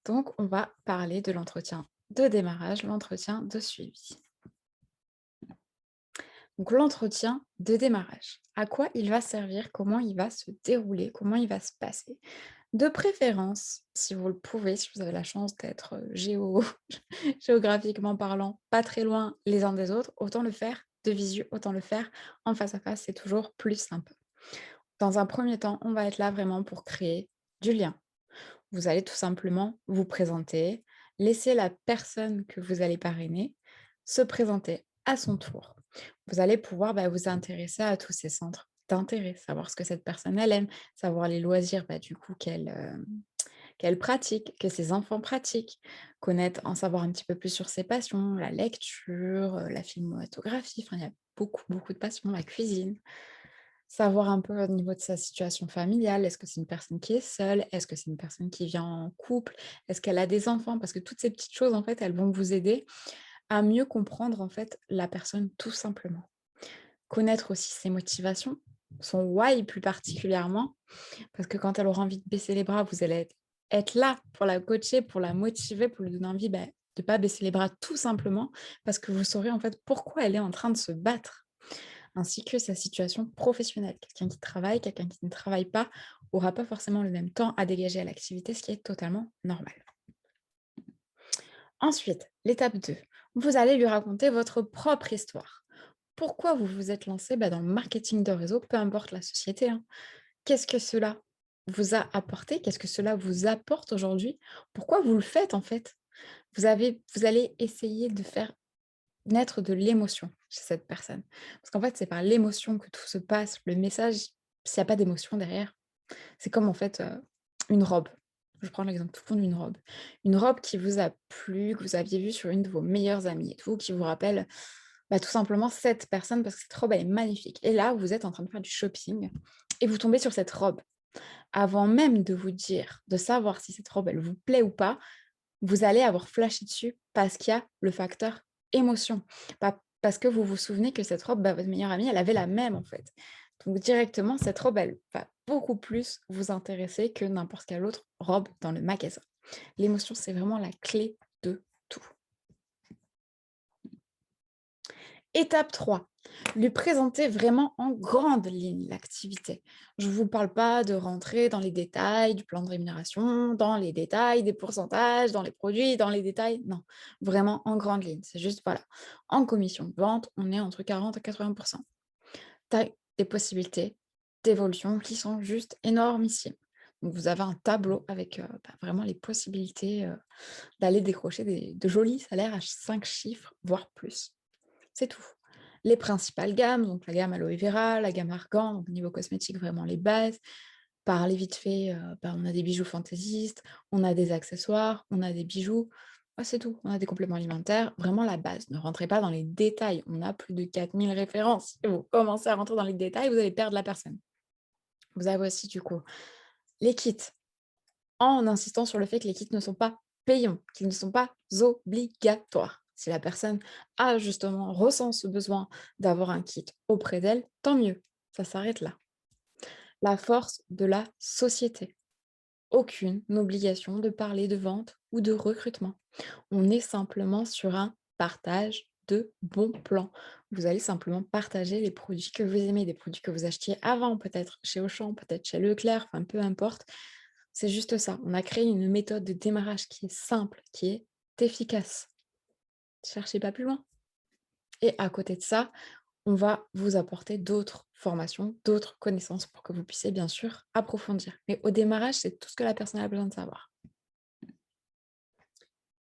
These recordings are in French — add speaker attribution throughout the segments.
Speaker 1: Donc, on va parler de l'entretien de démarrage, l'entretien de suivi. Donc, l'entretien de démarrage, à quoi il va servir, comment il va se dérouler, comment il va se passer. De préférence, si vous le pouvez, si vous avez la chance d'être géographiquement parlant, pas très loin les uns des autres, autant le faire de visu, autant le faire en face à face, c'est toujours plus simple. Dans un premier temps, on va être là vraiment pour créer du lien. Vous allez tout simplement vous présenter, laisser la personne que vous allez parrainer se présenter à son tour. Vous allez pouvoir vous intéresser à tous ces centres d'intérêt, savoir ce que cette personne elle aime, savoir les loisirs du coup qu'elle pratique, que ses enfants pratiquent, connaître, en savoir un petit peu plus sur ses passions, la lecture, la filmotographie, enfin il y a beaucoup, beaucoup de passions, la cuisine. Savoir un peu au niveau de sa situation familiale, est-ce que c'est une personne qui est seule? Est-ce que c'est une personne qui vient en couple? Est-ce qu'elle a des enfants? Parce que toutes ces petites choses, en fait, elles vont vous aider à mieux comprendre, en fait, la personne tout simplement. Connaître aussi ses motivations, son why plus particulièrement, parce que quand elle aura envie de baisser les bras, vous allez être là pour la coacher, pour la motiver, pour lui donner envie, de ne pas baisser les bras tout simplement, parce que vous saurez, en fait, pourquoi elle est en train de se battre ainsi que sa situation professionnelle. Quelqu'un qui travaille, quelqu'un qui ne travaille pas, aura pas forcément le même temps à dégager à l'activité, ce qui est totalement normal. Ensuite, l'étape 2, vous allez lui raconter votre propre histoire. Pourquoi vous vous êtes lancé dans le marketing de réseau, peu importe la société, hein. Qu'est-ce que cela vous a apporté? Qu'est-ce que cela vous apporte aujourd'hui? Pourquoi vous le faites en fait? Vous allez essayer de faire naître de l'émotion chez cette personne. Parce qu'en fait, c'est par l'émotion que tout se passe. Le message, s'il y a pas d'émotion derrière, c'est comme en fait, une robe. Je prends l'exemple tout con d'une robe. Une robe qui vous a plu, que vous aviez vue sur une de vos meilleures amies et tout, qui vous rappelle, tout simplement cette personne parce que cette robe, elle est magnifique. Et là, vous êtes en train de faire du shopping et vous tombez sur cette robe. Avant même de vous dire, de savoir si cette robe, elle vous plaît ou pas, vous allez avoir flashé dessus parce qu'il y a le facteur émotion. Pas parce que vous vous souvenez que cette robe, votre meilleure amie, elle avait la même en fait. Donc directement, cette robe, elle va beaucoup plus vous intéresser que n'importe quelle autre robe dans le magasin. L'émotion, c'est vraiment la clé de tout. Étape 3, lui présenter vraiment en grande ligne l'activité. Je ne vous parle pas de rentrer dans les détails du plan de rémunération, dans les détails des pourcentages, dans les produits, dans les détails. Non, vraiment en grande ligne. C'est juste, voilà, en commission de vente, on est entre 40 et 80. Tu as des possibilités d'évolution qui sont juste énormissimes. Donc, vous avez un tableau avec vraiment les possibilités d'aller décrocher de jolis salaires à 5 chiffres, voire plus. C'est tout. Les principales gammes, donc la gamme aloe vera, la gamme argan, donc niveau cosmétique, vraiment les bases. Parler vite fait, on a des bijoux fantaisistes, on a des accessoires, on a des bijoux. C'est tout. On a des compléments alimentaires, vraiment la base. Ne rentrez pas dans les détails. On a plus de 4000 références. Si vous commencez à rentrer dans les détails, vous allez perdre la personne. Vous avez aussi du coup les kits, en insistant sur le fait que les kits ne sont pas payants, qu'ils ne sont pas obligatoires. Si la personne a justement, ressent ce besoin d'avoir un kit auprès d'elle, tant mieux, ça s'arrête là. La force de la société. Aucune obligation de parler de vente ou de recrutement. On est simplement sur un partage de bons plans. Vous allez simplement partager les produits que vous aimez, des produits que vous achetiez avant, peut-être chez Auchan, peut-être chez Leclerc, enfin peu importe. C'est juste ça. On a créé une méthode de démarrage qui est simple, qui est efficace. Cherchez pas plus loin. Et à côté de ça, on va vous apporter d'autres formations, d'autres connaissances pour que vous puissiez bien sûr approfondir. Mais au démarrage, c'est tout ce que la personne a besoin de savoir.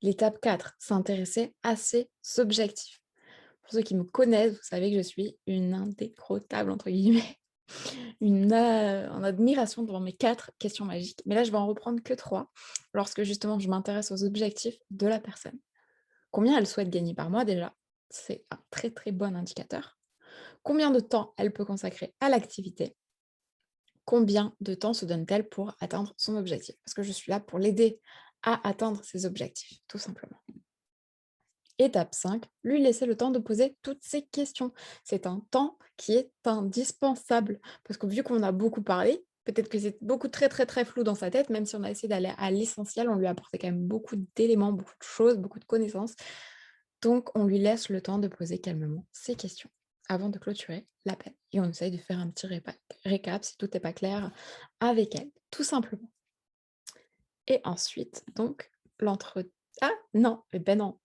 Speaker 1: L'étape 4, s'intéresser à ses objectifs. Pour ceux qui me connaissent, vous savez que je suis une indécrottable, entre guillemets, en admiration devant mes 4 questions magiques. Mais là, je vais en reprendre que 3, lorsque justement je m'intéresse aux objectifs de la personne. Combien elle souhaite gagner par mois déjà? C'est un très très bon indicateur. Combien de temps elle peut consacrer à l'activité? Combien de temps se donne-t-elle pour atteindre son objectif? Parce que je suis là pour l'aider à atteindre ses objectifs, tout simplement. Étape 5, lui laisser le temps de poser toutes ces questions. C'est un temps qui est indispensable, parce que vu qu'on a beaucoup parlé, Peut-être que c'est beaucoup très, très, très flou dans sa tête, même si on a essayé d'aller à l'essentiel, on lui a apporté quand même beaucoup d'éléments, beaucoup de choses, beaucoup de connaissances. Donc, on lui laisse le temps de poser calmement ses questions avant de clôturer l'appel. Et on essaye de faire un petit récap si tout n'est pas clair avec elle, tout simplement. Et ensuite, donc, l'entretien. Ah non, eh ben non,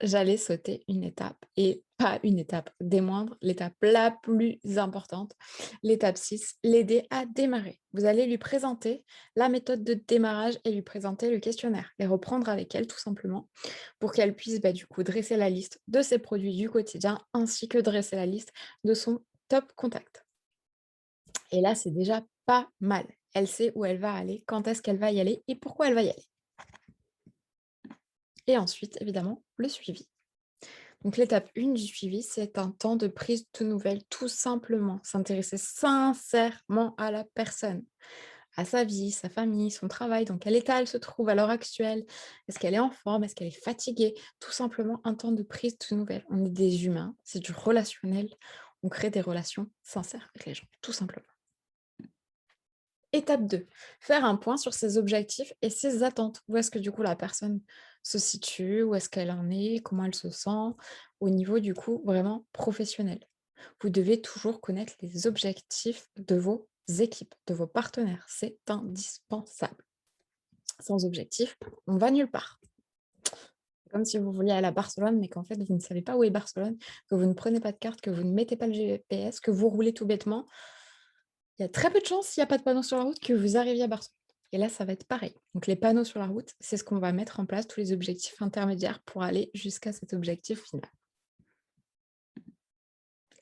Speaker 1: j'allais sauter une étape et pas une étape des moindres, l'étape la plus importante, l'étape 6, l'aider à démarrer. Vous allez lui présenter la méthode de démarrage et lui présenter le questionnaire et reprendre avec elle tout simplement pour qu'elle puisse du coup dresser la liste de ses produits du quotidien ainsi que dresser la liste de son top contact. Et là, c'est déjà pas mal. Elle sait où elle va aller, quand est-ce qu'elle va y aller et pourquoi elle va y aller. Et ensuite, évidemment, le suivi. Donc l'étape 1 du suivi, c'est un temps de prise de nouvelles, tout simplement. S'intéresser sincèrement à la personne, à sa vie, sa famille, son travail, dans quel état elle se trouve à l'heure actuelle. Est-ce qu'elle est en forme? Est-ce qu'elle est fatiguée? Tout simplement un temps de prise de nouvelles. On est des humains, c'est du relationnel. On crée des relations sincères avec les gens, tout simplement. Étape 2, faire un point sur ses objectifs et ses attentes. Où est-ce que du coup la personne se situe? Où est-ce qu'elle en est? Comment elle se sent? Au niveau du coup vraiment professionnel. Vous devez toujours connaître les objectifs de vos équipes, de vos partenaires. C'est indispensable. Sans objectif, on va nulle part. C'est comme si vous vouliez aller à Barcelone, mais qu'en fait, vous ne savez pas où est Barcelone, que vous ne prenez pas de carte, que vous ne mettez pas le GPS, que vous roulez tout bêtement. Il y a très peu de chances, s'il n'y a pas de panneau sur la route, que vous arriviez à Barcelone. Et là, ça va être pareil. Donc les panneaux sur la route, c'est ce qu'on va mettre en place, tous les objectifs intermédiaires pour aller jusqu'à cet objectif final.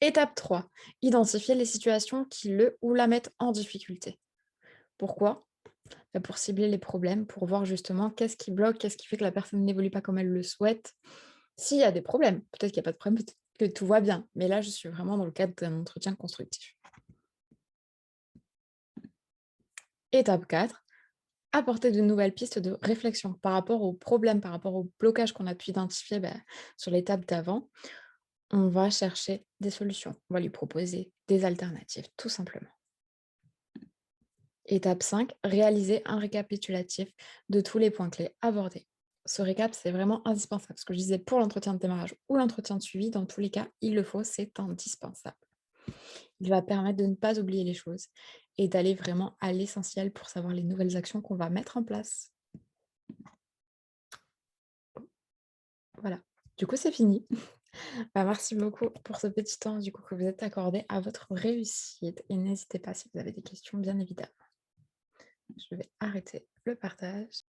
Speaker 1: Étape 3, identifier les situations qui le ou la mettent en difficulté. Pourquoi? Pour cibler les problèmes, pour voir justement qu'est-ce qui bloque, qu'est-ce qui fait que la personne n'évolue pas comme elle le souhaite. S'il y a des problèmes, peut-être qu'il n'y a pas de problème, peut-être que tout va bien. Mais là, je suis vraiment dans le cadre d'un entretien constructif. Étape 4, apporter de nouvelles pistes de réflexion par rapport aux problèmes, par rapport aux blocages qu'on a pu identifier sur l'étape d'avant. On va chercher des solutions. On va lui proposer des alternatives, tout simplement. Étape 5, réaliser un récapitulatif de tous les points clés abordés. Ce récap, c'est vraiment indispensable. Ce que je disais pour l'entretien de démarrage ou l'entretien de suivi, dans tous les cas, il le faut, c'est indispensable. Il va permettre de ne pas oublier les choses et d'aller vraiment à l'essentiel pour savoir les nouvelles actions qu'on va mettre en place. Voilà. Du coup, c'est fini. Merci beaucoup pour ce petit temps du coup, que vous êtes accordé à votre réussite. Et n'hésitez pas si vous avez des questions, bien évidemment. Je vais arrêter le partage.